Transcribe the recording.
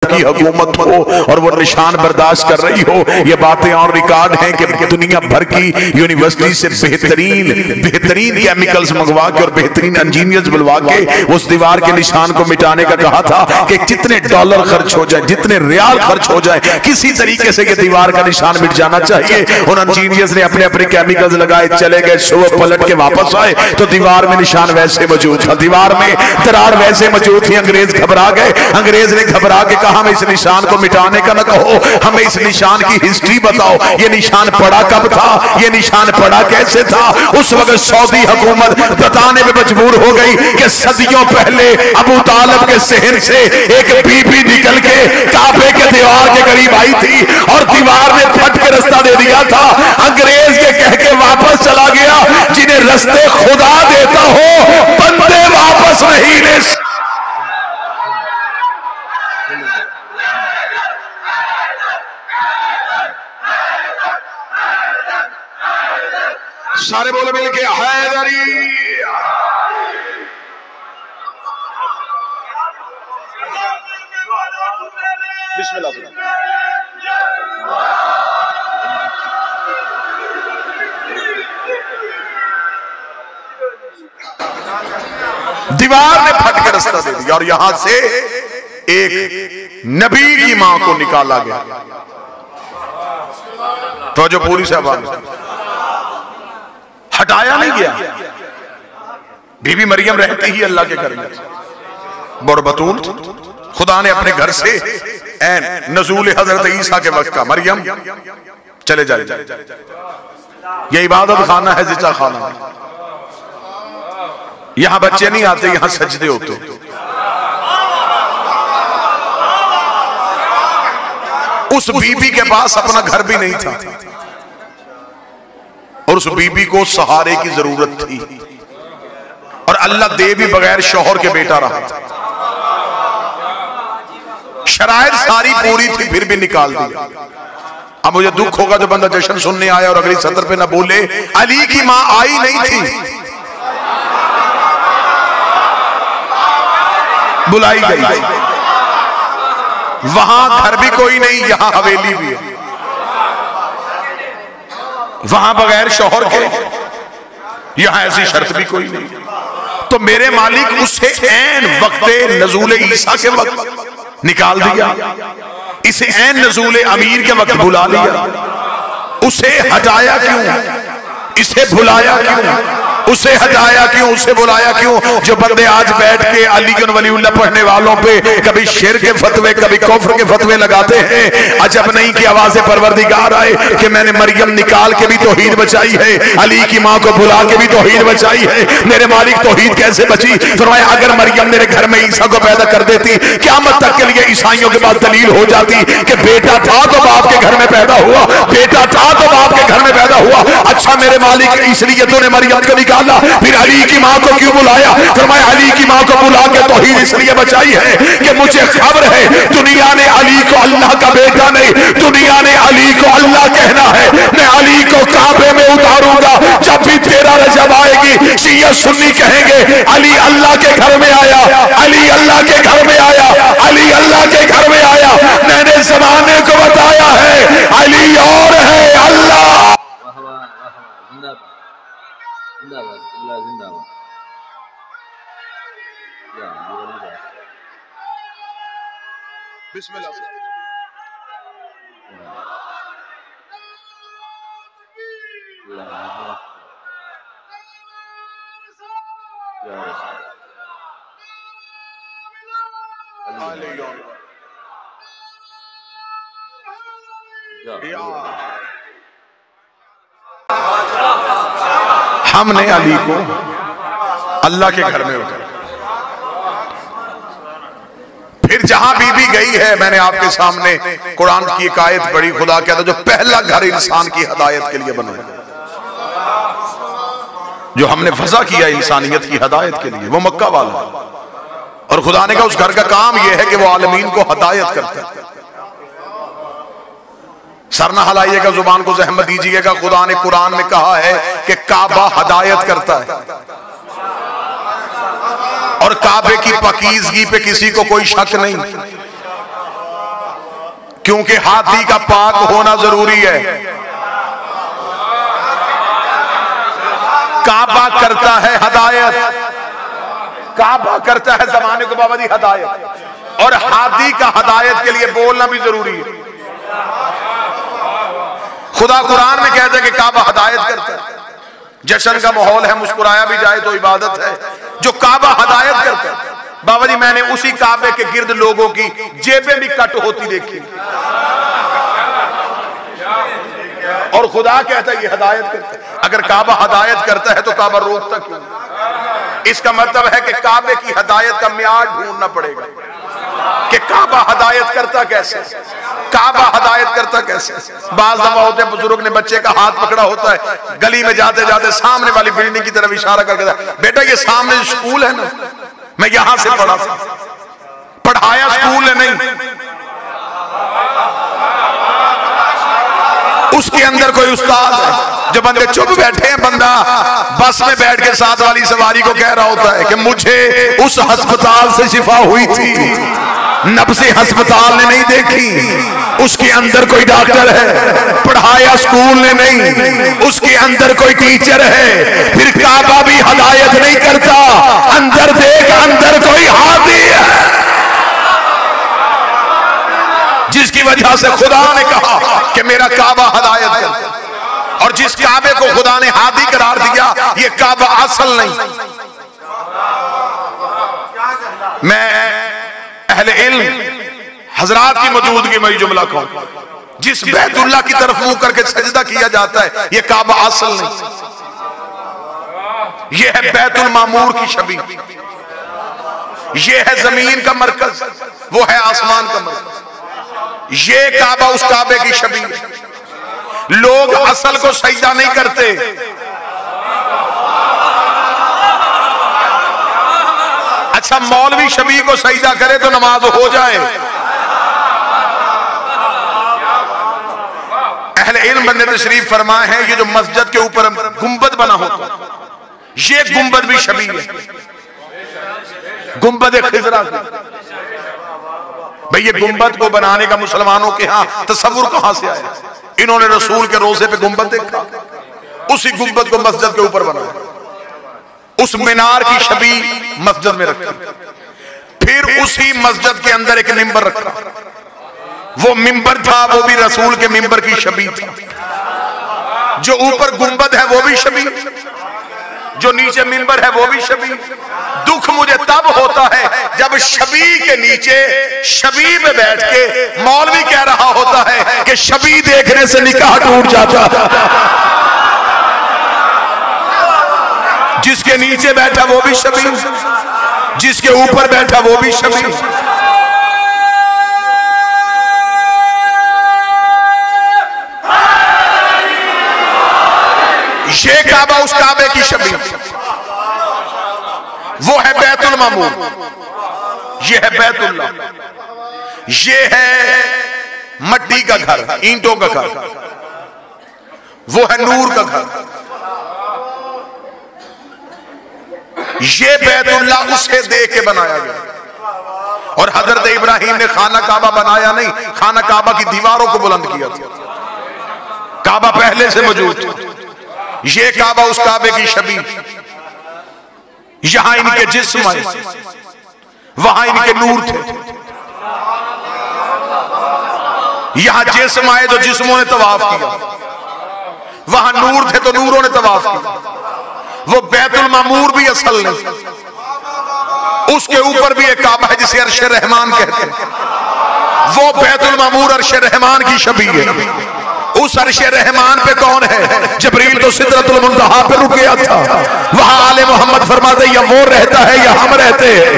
की हुकूमत हो और वो निशान बर्दाश्त कर रही हो। ये बातें और रिकॉर्ड हैं कि दुनिया भर की यूनिवर्सिटी से बेहतरीन केमिकल्स मंगवा के और बेहतरीन इंजीनियर्स बुलवा के उस दीवार के निशान को मिटाने का कहा था कि जितने डॉलर खर्च हो जाए, जितने रियाल खर्च हो जाए, किसी तरीके से ये दीवार का निशान मिट जाना चाहिए। उन इंजीनियर्स ने अपने अपने केमिकल्स लगाए, चले गए, सुबह पलट के वापस आए तो दीवार में निशान वैसे मौजूद था, दीवार में दरार वैसे मौजूद थी। अंग्रेज घबरा गए। अंग्रेज ने घबरा के कहा हमें इस निशान को मिटाने का न कहो, हमें इस निशान की हिस्ट्री बताओ। ये निशान पड़ा कब था, ये निशान पड़ा कैसे था। उस वक्त सऊदी हुकूमत बताने में मजबूर हो गई कि सदियों पहले अबू तालिब के सहन से एक बीबी निकल के काबे के दीवार के करीब आई थी और दीवार ने फट के रास्ता दे दिया था। अंग्रेज के कह के वापस चला गया। जिन्हें रास्ते खुदा देता हो बंदे वापस नहीं ले। सारे बोले मिलके हैदरी। बिस्मिल्लाह। दीवार ने फट के रास्ता दे दिया और यहां से एक नबी की मां को निकाला गया। तो जो पूरी साहब हटाया नहीं गया। बीबी मरियम रहती ही अल्लाह के घर में बरबतूल। खुदा ने अपने घर से नज़ूल हजरत ईसा के वक्त का मरियम चले जाए, ये इबादत खाना है, जिचा खाना है। यहां बच्चे नहीं आते, यहां सजदे होते। उस बीबी के पास अपना घर भी नहीं था और उस बीबी को सहारे की जरूरत थी और अल्लाह दे भी बगैर शौहर के बेटा रहा था। शराइत सारी पूरी थी फिर भी निकाल दिया। अब मुझे दुख होगा जो बंदा जश्न सुनने आया और अगली सत्र पे ना बोले अली की मां आई नहीं थी, बुलाई गई। वहां घर भी कोई नहीं, यहां हवेली भी है। वहां बगैर शौहर के, यहां ऐसी शर्त भी कोई नहीं। तो मेरे मालिक उसे ऐन वक्ते नज़ूल ईसा के वक्त निकाल दिया, इसे ऐन नज़ूल अमीर के वक्त बुला लिया। उसे हटाया क्यों, इसे बुलाया क्यों, उसे हटाया क्यों, उसे बुलाया क्यों। जो बंदे आज बैठ के अली वलीउल्लाह पढ़ने वालों पे कभी शेर के फतवे कभी कुफ्र के फतवे लगाते हैं, अजब नहीं कि आवाज़े परवरदिगार आए कि मैंने मरियम निकाल के भी तौहीद बचाई है, अली की मां को बुला के भी तौहीद बचाई है। मेरे मालिक तौहीद कैसे बची? फरमाया अगर मरियम मेरे घर में ईसा को पैदा कर देती, क़यामत तक के लिए ईसाइयों के पास दलील हो जाती कि बेटा था तो बाप के घर में पैदा हुआ, बेटा था तो बाप के घर में पैदा हुआ। अच्छा मेरे मालिक इसलिए तूने मरियम को निकाला, फिर अली की मां को क्यों बुलाया? फरमाया अली की मां को बुला के तौहीद इसलिए बचाई है कि मुझे खबर है दुनिया ने अली को अल्लाह का बेटा नहीं, दुनिया ने अली को अल्लाह कहना है। मैं अली को काबे में उतारूंगा। जब भी तेरा रजब आएगी शिया सुन्नी कहेंगे अली अल्लाह के घर में आया, अली अल्लाह के घर में आया, अली अल्लाह के घर में आया। मैंने जमाने को बताया है अली और है अल्लाह। बिस्मिल्लाह। हमने अली को अल्लाह के घर में उतारा। फिर जहां बीबी गई है, मैंने आपके सामने कुरान की एक आयत पढ़ी। खुदा कहता जो पहला घर इंसान की हदायत के लिए बनाया, जो हमने फजा किया इंसानियत की हदायत के लिए, वो मक्का वाला। और खुदा ने कहा उस घर का काम यह है कि वो आलमीन को हदायत करता है। सर ना हिलाइएगा, जुबान को ज़हमत दीजिएगा। खुदा ने कुरान में कहा है कि काबा हदायत करता है और काबे की पकीजगी पे किसी को कोई शक नहीं। क्योंकि हाथी का पाक होना जरूरी है। काबा करता है हदायत, काबा करता है जमाने को बाबा जी हदायत, और हाथी का हदायत के लिए बोलना भी जरूरी है। खुदा कुरान में कहते हैं कि काबा हदायत करता है। जश्न का माहौल है, मुस्कुराया भी जाए तो इबादत है। जो काबा हदायत करता है, बाबा जी मैंने उसी काबे के गिर्द लोगों की जेबें भी कट होती देखी, और खुदा कहता है ये हदायत करता है। अगर काबा हदायत करता है तो काबा रोकता क्यों? इसका मतलब है कि काबे की हदायत का मियाद ढूंढना पड़ेगा कि काबा हदायत करता कैसे, काबा हदायत करता कैसे। बाज दफा होते हैं बुजुर्ग ने बच्चे का हाथ पकड़ा होता है, गली में जाते जाते सामने वाली बिल्डिंग की तरफ इशारा करके, बेटा ये सामने स्कूल है ना, मैं यहां से पढ़ा था। पढ़ाया स्कूल ने नहीं, उसके अंदर कोई उस्ताद है। जो बंदे चुप बैठे हैं, बंदा बस में बैठ के साथ वाली सवारी को कह रहा होता है कि मुझे उस अस्पताल से शिफा हुई थी, नब्ज़े अस्पताल ने नहीं देखी, उसके अंदर कोई डॉक्टर है। पढ़ाया स्कूल ने नहीं, उसके अंदर कोई टीचर है। फिर काबा भी हदायत नहीं करता, अंदर देख अंदर कोई हादी है, जिसकी वजह से खुदा ने कहा कि मेरा काबा हदायत करता है। और जिस काबे को खुदा ने हादी करार दिया, ये काबा असल नहीं। मैं अहले इल्म हजरात की मौजूदगी में जुमला कहूं, जिस बैतुल्लाह की तरफ मुंह करके सजदा किया जाता है, ये काबा असल नहीं, ये है बैतुल मामूर की छवि, ये है जमीन का मरकज, वो है आसमान का मरकज। ये काबा उस काबे की छवि। लोग असल को सजदा नहीं करते, अच्छा मौलवी शबी को सजदा करे तो नमाज हो जाए। अहले इल्म बंदे तशरीफ फरमाए हैं, ये जो मस्जिद के ऊपर गुंबद बना होता है, ये गुंबद भी शबी है, गुंबद खिजरा की। भाई ये गुंबद को बनाने का मुसलमानों के यहाँ तसव्वुर कहां से आया? इन्होंने रसूल के रोजे पे गुंबद देखा, उसी गुंबद को मस्जिद के ऊपर बनाया, उस मीनार की छवि मस्जिद में रखी, फिर उसी मस्जिद के अंदर एक मिंबर रखा। वो मिंबर था, वो भी रसूल के मिंबर की छवि थी। जो ऊपर गुंबद है वो भी छवि, जो नीचे मिंबर है वो भी छवि। दुख मुझे तब होता है जब छवि के नीचे छवि में बैठ के मौलवी कह रहा होता है कि छवि देखने से निकाह टूट जाता। जिसके नीचे बैठा वो भी छवि, जिसके ऊपर बैठा वो भी छवि। ये काबा उस काबे की छवि, वो है बैतुल मामूर, ये है बैतुल्लाह, ये है मट्टी का घर, ईंटों का घर, वो है नूर का घर। ये बैतुल्लाह उसे देख के बनाया गया। और हजरत इब्राहिम ने खाना काबा बनाया नहीं, खाना काबा की दीवारों को बुलंद किया था। काबा पहले से मौजूद था। ये काबा उस काबे की छवि, यहां इनके जिस्म आए, वहां इनके नूर थे। यहां जिस्म आए तो जिस्मों ने तवाफ किया, वहां नूर थे तो नूरों ने तवाफ किया। वो बैतुल मामूर भी असल नहीं, उसके ऊपर भी एक काबा है जिसे अर्श रहमान कहते हैं। वो बैतुल मामूर अर्श रहमान की छवि है। उस अर्श रहमान पे कौन है? जिब्रील तो सिदरतुल मुंतहा पे रुक गया था। वहां आले मोहम्मद फरमाते या वो रहता है या हम रहते हैं।